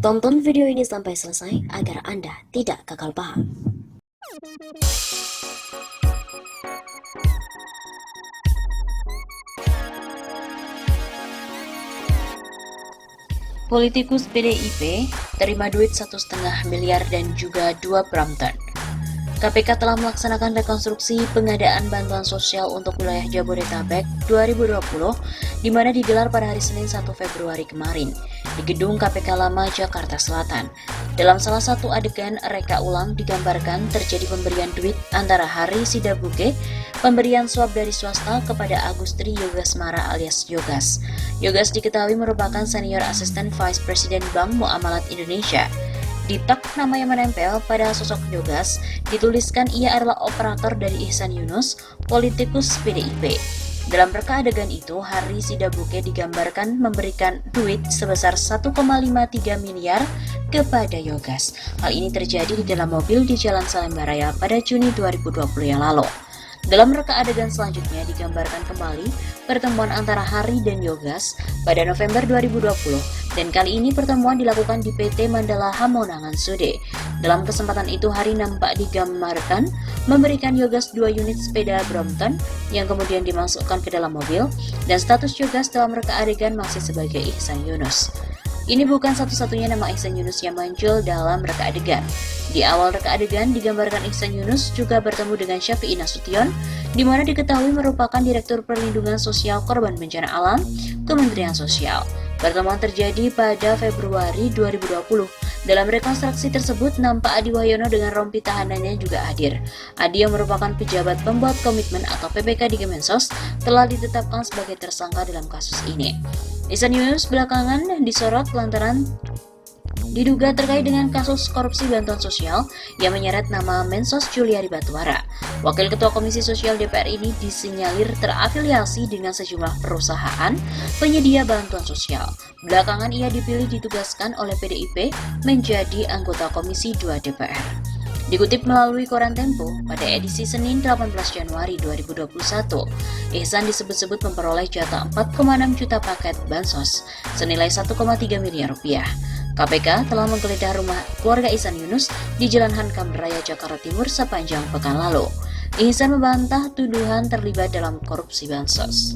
Tonton video ini sampai selesai agar Anda tidak gagal paham. Politikus PDIP terima duit 1,5 miliar dan juga 2 Brompton. KPK telah melaksanakan rekonstruksi pengadaan bantuan sosial untuk wilayah Jabodetabek 2020 di mana digelar pada hari Senin 1 Februari kemarin di gedung KPK Lama Jakarta Selatan. Dalam salah satu adegan reka ulang digambarkan terjadi pemberian duit antara Hari Sidabuke, pemberian suap dari swasta kepada Agustri Yogasmara alias Yogas. Yogas diketahui merupakan senior asisten Vice President Bank Muamalat Indonesia. Di tak nama yang menempel pada sosok Yogas, dituliskan ia adalah operator dari Ihsan Yunus, politikus PDIP. Dalam reka adegan itu, Hari Sidabuke digambarkan memberikan duit sebesar 1,53 miliar kepada Yogas. Hal ini terjadi di dalam mobil di Jalan Salemba Raya pada Juni 2020 yang lalu. Dalam reka adegan selanjutnya digambarkan kembali pertemuan antara Hari dan Yogas pada November 2020 dan kali ini pertemuan dilakukan di PT Mandala Hamonangan Sude. Dalam kesempatan itu Hari nampak digambarkan memberikan Yogas 2 unit sepeda Brompton yang kemudian dimasukkan ke dalam mobil dan status Yogas dalam reka adegan masih sebagai Ihsan Yunus. Ini bukan satu-satunya nama Ihsan Yunus yang muncul dalam reka adegan. Di awal reka adegan digambarkan Ihsan Yunus juga bertemu dengan Syafi'i Nasution, di mana diketahui merupakan Direktur Perlindungan Sosial Korban Bencana Alam, Kementerian Sosial. Pertemuan terjadi pada Februari 2020. Dalam rekonstruksi tersebut, nampak Adi Wahyono dengan rompi tahanannya juga hadir. Adi yang merupakan pejabat pembuat komitmen atau PPK di Kemensos telah ditetapkan sebagai tersangka dalam kasus ini. Ihsan Yunus belakangan disorot lantaran diduga terkait dengan kasus korupsi bantuan sosial yang menyeret nama Mensos Juliari Batubara. Wakil Ketua Komisi Sosial DPR ini disinyalir terafiliasi dengan sejumlah perusahaan penyedia bantuan sosial. Belakangan ia dipilih ditugaskan oleh PDIP menjadi anggota Komisi 2 DPR. Dikutip melalui koran Tempo, pada edisi Senin 18 Januari 2021, Ihsan disebut-sebut memperoleh jatah 4,6 juta paket bansos senilai 1,3 miliar rupiah. KPK telah menggeledah rumah keluarga Ihsan Yunus di Jalan Hankam Raya Jakarta Timur sepanjang pekan lalu. Ihsan membantah tuduhan terlibat dalam korupsi bansos.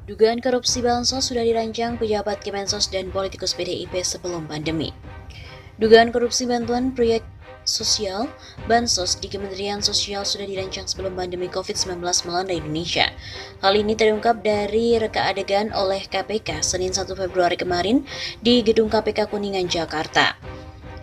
Dugaan korupsi bansos sudah dirancang pejabat Kemensos dan politikus PDIP sebelum pandemi. Dugaan korupsi bantuan proyek sosial bansos di Kementerian Sosial sudah dirancang sebelum pandemi COVID-19 melanda Indonesia. Hal ini terungkap dari reka adegan oleh KPK Senin 1 Februari kemarin di Gedung KPK Kuningan, Jakarta.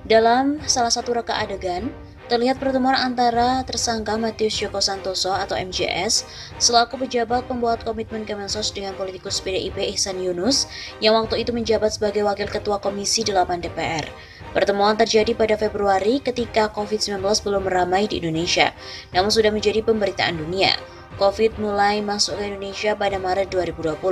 Dalam salah satu reka adegan, terlihat pertemuan antara tersangka Matius Joko Santoso atau MJS selaku pejabat pembuat komitmen Kemensos dengan politikus PDIP Ihsan Yunus yang waktu itu menjabat sebagai Wakil Ketua Komisi 8 DPR. Pertemuan terjadi pada Februari ketika COVID-19 belum meramai di Indonesia, namun sudah menjadi pemberitaan dunia. COVID mulai masuk ke Indonesia pada Maret 2020.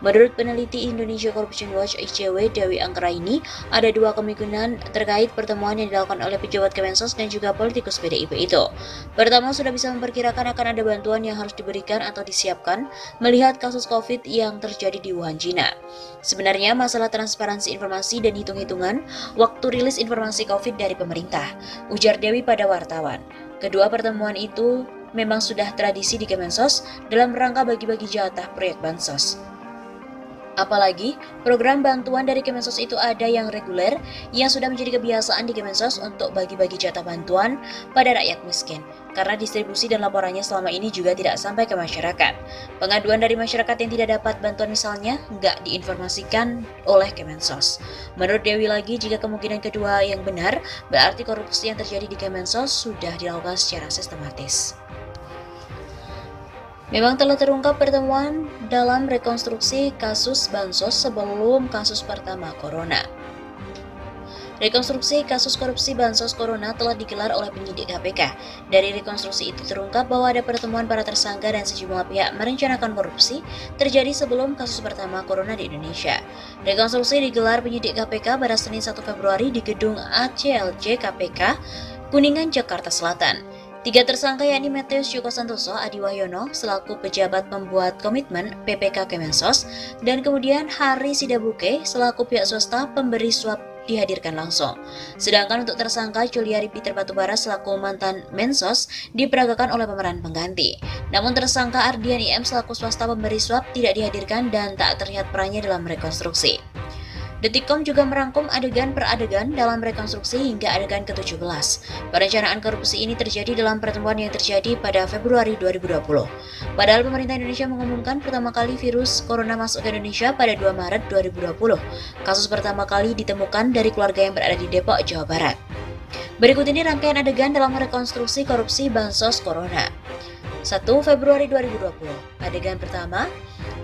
Menurut peneliti Indonesia Corruption Watch ICW Dewi Anggraini, ada 2 kemungkinan terkait pertemuan yang dilakukan oleh pejabat Kemensos dan juga politikus PDIP itu. Pertama, sudah bisa memperkirakan akan ada bantuan yang harus diberikan atau disiapkan melihat kasus COVID yang terjadi di Wuhan, China. Sebenarnya masalah transparansi informasi dan hitung-hitungan waktu rilis informasi COVID dari pemerintah, ujar Dewi pada wartawan. Kedua pertemuan itu memang sudah tradisi di Kemensos dalam rangka bagi-bagi jatah proyek bansos. Apalagi, program bantuan dari Kemensos itu ada yang reguler yang sudah menjadi kebiasaan di Kemensos untuk bagi-bagi jatah bantuan pada rakyat miskin, karena distribusi dan laporannya selama ini juga tidak sampai ke masyarakat. Pengaduan dari masyarakat yang tidak dapat bantuan misalnya nggak diinformasikan oleh Kemensos. Menurut Dewi lagi, jika kemungkinan kedua yang benar, berarti korupsi yang terjadi di Kemensos sudah dilakukan secara sistematis. Memang telah terungkap pertemuan dalam rekonstruksi kasus bansos sebelum kasus pertama corona. Rekonstruksi kasus korupsi Bansos Corona telah digelar oleh penyidik KPK. Dari rekonstruksi itu terungkap bahwa ada pertemuan para tersangka dan sejumlah pihak merencanakan korupsi terjadi sebelum kasus pertama Corona di Indonesia. Rekonstruksi digelar penyidik KPK pada Senin 1 Februari di gedung ACLC KPK, Kuningan, Jakarta Selatan. 3 tersangka yakni Matius Joko Santoso Adi Wahyono selaku pejabat pembuat komitmen PPK Kemensos dan kemudian Hari Sidabuke selaku pihak swasta pemberi suap dihadirkan langsung. Sedangkan untuk tersangka Juliari Peter Batubara selaku mantan Mensos diperagakan oleh pemeran pengganti. Namun tersangka Ardian IM selaku swasta pemberi suap tidak dihadirkan dan tak terlihat perannya dalam rekonstruksi. Detikcom juga merangkum adegan per adegan dalam rekonstruksi hingga adegan ke-17. Perencanaan korupsi ini terjadi dalam pertemuan yang terjadi pada Februari 2020. Padahal pemerintah Indonesia mengumumkan pertama kali virus corona masuk ke Indonesia pada 2 Maret 2020. Kasus pertama kali ditemukan dari keluarga yang berada di Depok, Jawa Barat. Berikut ini rangkaian adegan dalam rekonstruksi korupsi Bansos Corona. 1 Februari 2020. Adegan pertama.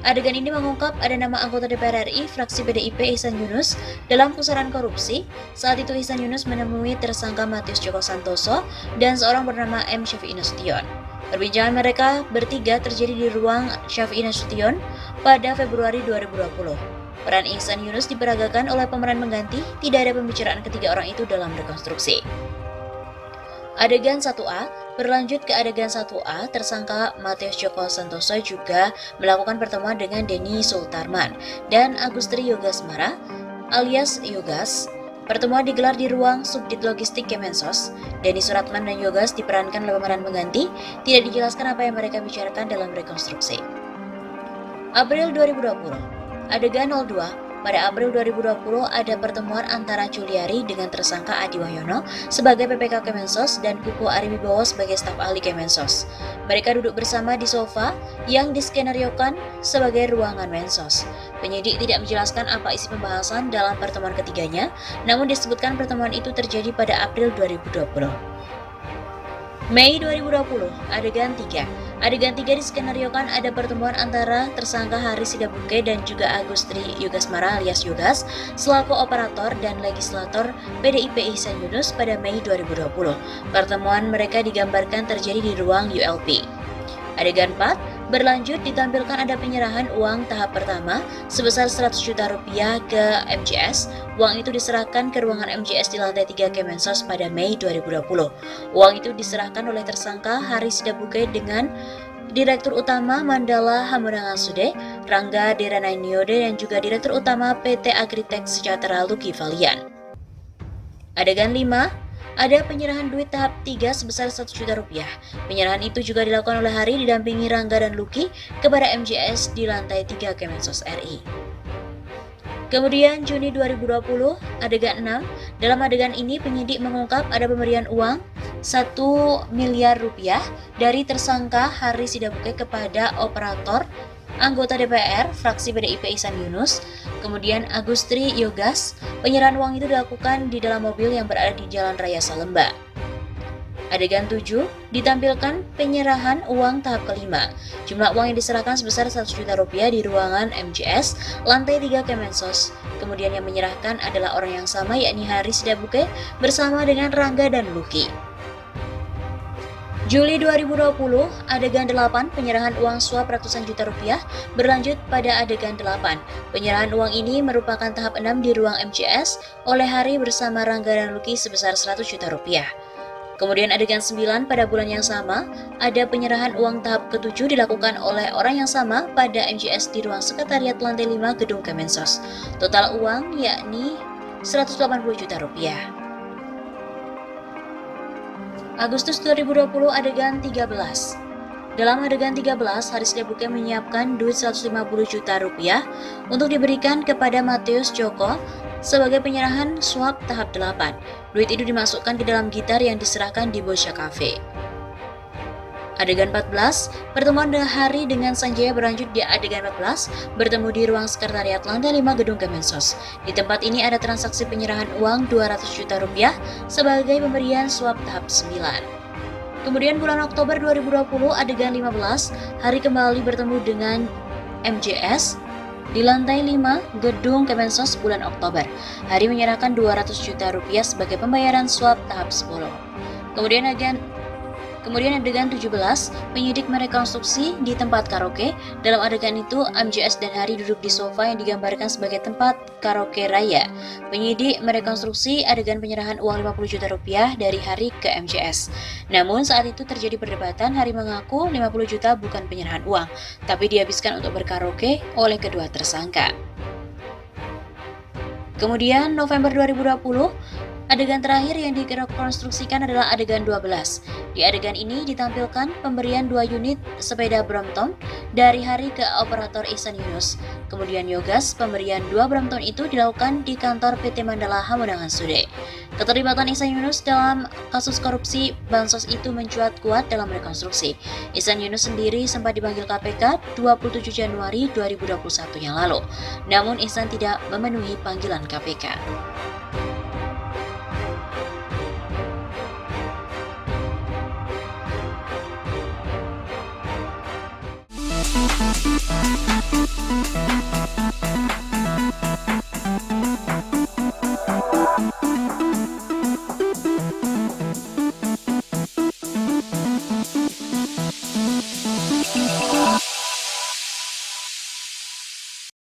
Adegan ini mengungkap ada nama anggota DPR RI fraksi PDIP Ihsan Yunus dalam pusaran korupsi. Saat itu Ihsan Yunus menemui tersangka Matius Joko Santoso dan seorang bernama M. Syafii Nasution. Perbincangan mereka bertiga terjadi di ruang Syafii Nasution pada Februari 2020. Peran Ihsan Yunus diperagakan oleh pemeran mengganti, tidak ada pembicaraan ketiga orang itu dalam rekonstruksi. Adegan 1A. Berlanjut ke adegan 1A, tersangka Matius Joko Santoso juga melakukan pertemuan dengan Denny Sultarman dan Agustri Yogasmara alias Yogas. Pertemuan digelar di ruang Subdit Logistik Kemensos. Denny Suratman dan Yogas diperankan oleh pemeran pengganti. Tidak dijelaskan apa yang mereka bicarakan dalam rekonstruksi. April 2020. Adegan 02. Pada April 2020 ada pertemuan antara Juliari dengan tersangka Adi Wahyono sebagai PPK Kemensos dan Kuku Ariwibowo sebagai staf ahli Kemensos. Mereka duduk bersama di sofa yang diskenariokan sebagai ruangan Mensos. Penyidik tidak menjelaskan apa isi pembahasan dalam pertemuan ketiganya, namun disebutkan pertemuan itu terjadi pada April 2020. Mei 2020, adegan 3. Adegan 3 diskenariokan ada pertemuan antara tersangka Hari Sidabuke dan juga Agustri Yogasmara alias Yogas selaku operator dan legislator PDIP Ihsan Yunus pada Mei 2020. Pertemuan mereka digambarkan terjadi di ruang ULP. Adegan 4. Berlanjut ditampilkan ada penyerahan uang tahap pertama sebesar 100 juta rupiah ke MJS. Uang itu diserahkan ke ruangan MJS di lantai 3 Kemensos pada Mei 2020. Uang itu diserahkan oleh tersangka Hari Sidabuke dengan Direktur Utama Mandala Hamonangasude, Rangga Deranainiode dan juga Direktur Utama PT Agritech Sejahtera Luki Valian. Adegan 5. Ada penyerahan duit tahap 3 sebesar 1 juta rupiah. Penyerahan itu juga dilakukan oleh Hari didampingi Rangga dan Luki kepada MJS di lantai 3 Kemensos RI. Kemudian Juni 2020, adegan 6. Dalam adegan ini penyidik mengungkap ada pemberian uang 1 miliar rupiah dari tersangka Hari Sidabuke kepada operator anggota DPR fraksi PDIP Ihsan Yunus, kemudian Agustri Yogas. Penyerahan uang itu dilakukan di dalam mobil yang berada di Jalan Raya Salemba. Adegan 7 ditampilkan penyerahan uang tahap kelima. Jumlah uang yang diserahkan sebesar 1 juta rupiah di ruangan MJS lantai 3 Kemensos. Kemudian yang menyerahkan adalah orang yang sama yakni Hari Sidabuke bersama dengan Rangga dan Luki. Juli 2020, adegan 8, penyerahan uang suap ratusan juta rupiah berlanjut pada adegan 8. Penyerahan uang ini merupakan tahap 6 di ruang MJS oleh Hari bersama Rangga dan Luki sebesar 100 juta rupiah. Kemudian adegan 9 pada bulan yang sama, ada penyerahan uang tahap ke-7 dilakukan oleh orang yang sama pada MJS di ruang sekretariat lantai 5 gedung Kemensos. Total uang yakni 180 juta rupiah. Agustus 2020, adegan 13. Dalam adegan 13, Hari Sidabuke menyiapkan duit 150 juta rupiah untuk diberikan kepada Matius Joko sebagai penyerahan suap tahap 8. Duit itu dimasukkan ke dalam gitar yang diserahkan di Bosya Cafe. Adegan 14, pertemuan dengan Hari dengan Sanjaya berlanjut di adegan 14, bertemu di ruang sekretariat lantai 5 gedung Kemensos. Di tempat ini ada transaksi penyerahan uang 200 juta rupiah sebagai pemberian suap tahap 9. Kemudian bulan Oktober 2020, adegan 15, Hari kembali bertemu dengan MJS Di lantai 5, Gedung Kemensos bulan Oktober, Hari menyerahkan 200 juta rupiah sebagai pembayaran suap tahap 10. Kemudian adegan 17, penyidik merekonstruksi di tempat karaoke. Dalam adegan itu, MJS dan Hari duduk di sofa yang digambarkan sebagai tempat karaoke raya. Penyidik merekonstruksi adegan penyerahan uang 50 juta rupiah dari Hari ke MJS. Namun saat itu terjadi perdebatan. Hari mengaku 50 juta bukan penyerahan uang, tapi dihabiskan untuk berkaraoke oleh kedua tersangka. Kemudian November 2020, adegan terakhir yang direkonstruksikan adalah adegan 12. Di adegan ini ditampilkan pemberian 2 unit sepeda Brompton dari Hari ke operator Ihsan Yunus. Kemudian Yogas, pemberian 2 Brompton itu dilakukan di kantor PT Mandala Hamonangan Sude. Keterlibatan Ihsan Yunus dalam kasus korupsi bansos itu mencuat kuat dalam rekonstruksi. Ihsan Yunus sendiri sempat dipanggil KPK 27 Januari 2021 yang lalu. Namun Ihsan tidak memenuhi panggilan KPK.